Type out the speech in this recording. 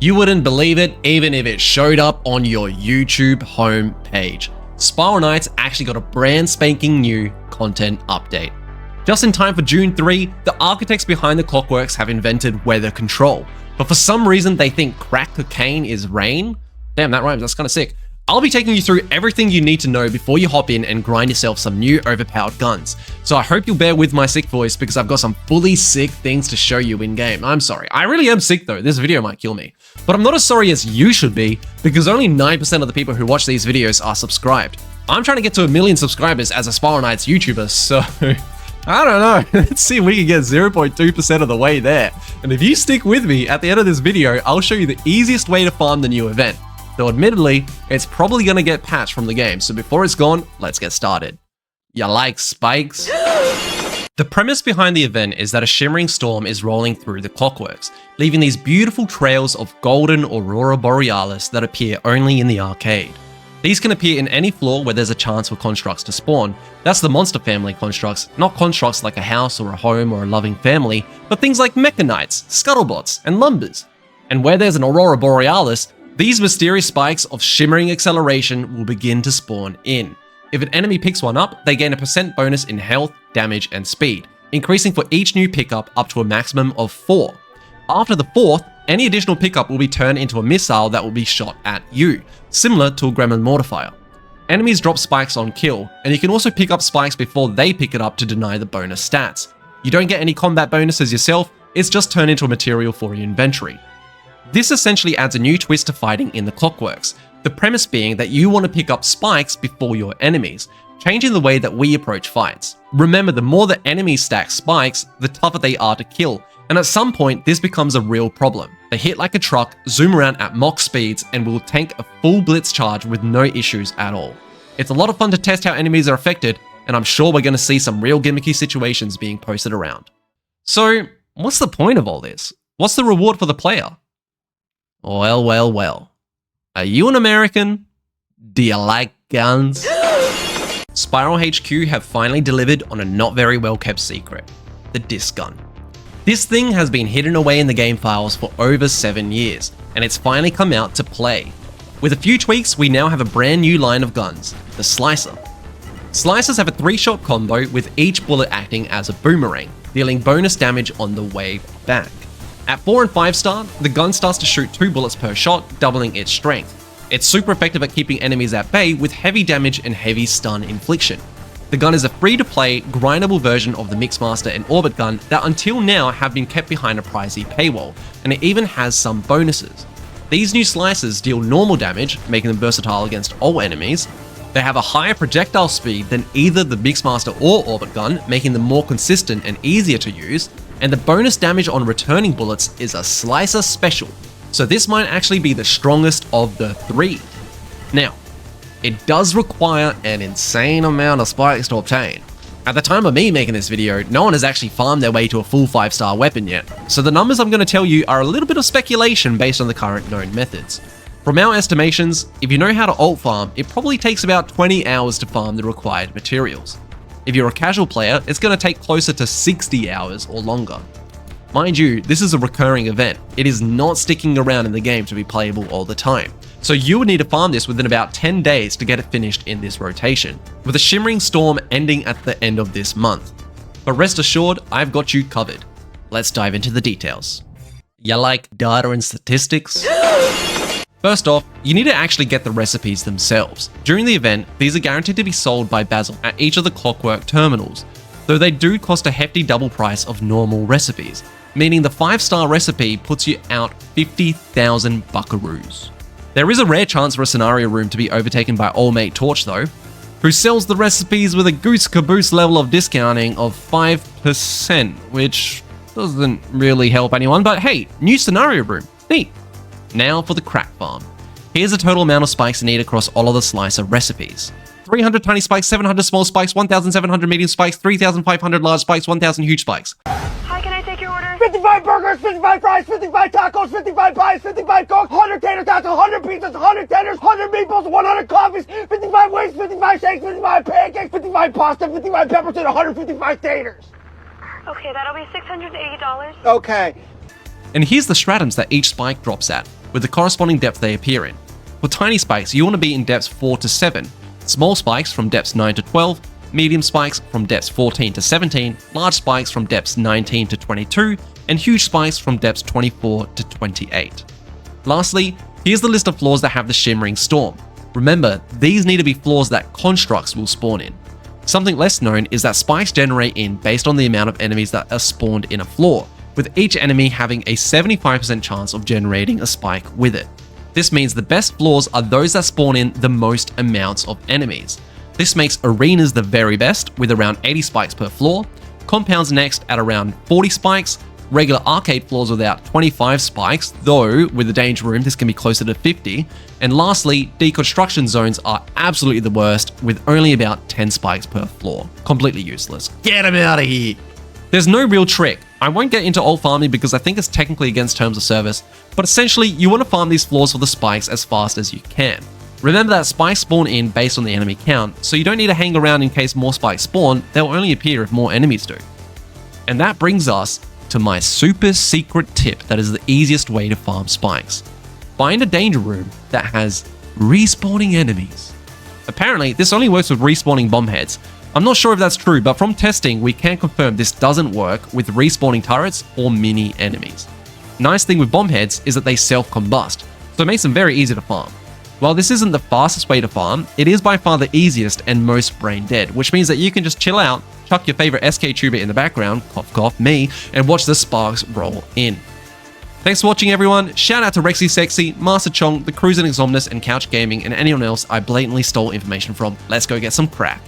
You wouldn't believe it even if it showed up on your YouTube home page. Spiralknights actually got a brand spanking new content update. Just in time for June 3, the architects behind the Clockworks have invented weather control, but for some reason they think crack cocaine is rain. Damn, that rhymes, that's kind of sick. I'll be taking you through everything you need to know before you hop in and grind yourself some new overpowered guns. So I hope you'll bear with my sick voice because I've got some fully sick things to show you in game. I'm sorry, I really am sick though, this video might kill me. But I'm not as sorry as you should be because only 9% of the people who watch these videos are subscribed. I'm trying to get to 1 million subscribers as a Spiralknights YouTuber, so I don't know, let's see if we can get 0.2% of the way there. And if you stick with me, at the end of this video, I'll show you the easiest way to farm the new event. Though admittedly, it's probably gonna get patched from the game, so before it's gone, let's get started. You like spikes? The premise behind the event is that a shimmering storm is rolling through the Clockworks, leaving these beautiful trails of golden aurora borealis that appear only in the arcade. These can appear in any floor where there's a chance for constructs to spawn. That's the monster family constructs, not constructs like a house or a home or a loving family, but things like mechanites, scuttlebots, and lumbers. And where there's an aurora borealis, these mysterious spikes of shimmering acceleration will begin to spawn in. If an enemy picks one up, they gain a % bonus in health, damage, and speed, increasing for each new pickup up to a maximum of 4. After the 4th, any additional pickup will be turned into a missile that will be shot at you, similar to a Gremlin Mortifier. Enemies drop spikes on kill, and you can also pick up spikes before they pick it up to deny the bonus stats. You don't get any combat bonuses yourself, it's just turned into a material for your inventory. This essentially adds a new twist to fighting in the Clockworks, the premise being that you want to pick up spikes before your enemies, changing the way that we approach fights. Remember, the more the enemies stack spikes, the tougher they are to kill, and at some point this becomes a real problem. They hit like a truck, zoom around at Mach speeds, and will tank a full blitz charge with no issues at all. It's a lot of fun to test how enemies are affected, and I'm sure we're going to see some real gimmicky situations being posted around. So, what's the point of all this? What's the reward for the player? Well, well, well. Are you an American? Do you like guns? Spiral HQ have finally delivered on a not very well kept secret, the disc gun. This thing has been hidden away in the game files for over 7 years, and it's finally come out to play. With a few tweaks, we now have a brand new line of guns, the Slicer. Slicers have a 3-shot combo with each bullet acting as a boomerang, dealing bonus damage on the way back. At 4 and 5 star, the gun starts to shoot 2 bullets per shot, doubling its strength. It's super effective at keeping enemies at bay with heavy damage and heavy stun infliction. The gun is a free-to-play, grindable version of the Mixmaster and Orbit gun that until now have been kept behind a pricey paywall, and it even has some bonuses. These new slicers deal normal damage, making them versatile against all enemies. They have a higher projectile speed than either the Mixmaster or Orbit gun, making them more consistent and easier to use, and the bonus damage on returning bullets is a Slicer special, so this might actually be the strongest of the 3. Now, it does require an insane amount of spikes to obtain. At the time of me making this video, no one has actually farmed their way to a full 5-star weapon yet, so the numbers I'm going to tell you are a little bit of speculation based on the current known methods. From our estimations, if you know how to ult farm, it probably takes about 20 hours to farm the required materials. If you're a casual player, it's going to take closer to 60 hours or longer. Mind you, this is a recurring event. It is not sticking around in the game to be playable all the time. So you would need to farm this within about 10 days to get it finished in this rotation, with a shimmering storm ending at the end of this month. But rest assured, I've got you covered. Let's dive into the details. You like data and statistics? First off, you need to actually get the recipes themselves. During the event, these are guaranteed to be sold by Basil at each of the Clockwork terminals, though they do cost a hefty double price of normal recipes, meaning the 5-star recipe puts you out 50,000 buckaroos. There is a rare chance for a scenario room to be overtaken by Old Mate Torch though, who sells the recipes with a goose caboose level of discounting of 5%, which doesn't really help anyone, but hey, new scenario room, neat. Now for the crack farm. Here's the total amount of spikes you need across all of the Slicer recipes. 300 tiny spikes, 700 small spikes, 1,700 medium spikes, 3,500 large spikes, 1,000 huge spikes. Hi, can I take your order? 55 burgers, 55 fries, 55 tacos, 55 pies, 55 cokes, 100 tater tots, 100 pizzas, 100 tenders, 100 meatballs, 100 coffees, 55 wings, 55 shakes, 55 pancakes, 55 pasta, 55 peppers, and 155 taters. Okay, that'll be $680. Okay. And here's the stratums that each spike drops at. with the corresponding depth they appear in. For tiny spikes, you want to be in depths 4 to 7, small spikes from depths 9 to 12, medium spikes from depths 14 to 17, large spikes from depths 19 to 22, and huge spikes from depths 24 to 28. Lastly, here's the list of floors that have the Shimmering Storm. Remember, these need to be floors that constructs will spawn in. Something less known is that spikes generate in based on the amount of enemies that are spawned in a floor, with each enemy having a 75% chance of generating a spike with it. This means the best floors are those that spawn in the most amounts of enemies. This makes arenas the very best, with around 80 spikes per floor, compounds next at around 40 spikes, regular arcade floors without 25 spikes, though with the danger room this can be closer to 50, and lastly, deconstruction zones are absolutely the worst, with only about 10 spikes per floor. Completely useless. Get them out of here! There's no real trick. I won't get into alt farming because I think it's technically against terms of service, but essentially you want to farm these floors for the spikes as fast as you can. Remember that spikes spawn in based on the enemy count, so you don't need to hang around in case more spikes spawn, they'll only appear if more enemies do. And that brings us to my super secret tip that is the easiest way to farm spikes. Find a danger room that has respawning enemies. Apparently, this only works with respawning bomb heads. I'm not sure if that's true, but from testing, we can confirm this doesn't work with respawning turrets or mini enemies. Nice thing with bomb heads is that they self-combust, so it makes them very easy to farm. While this isn't the fastest way to farm, it is by far the easiest and most brain dead, which means that you can just chill out, chuck your favorite SK tuber in the background, cough cough me, and watch the sparks roll in. Thanks for watching everyone, shout out to Rexy Sexy, Master Chong, The Cruisin' Exomnus, and Couch Gaming, and anyone else I blatantly stole information from. Let's go get some crack.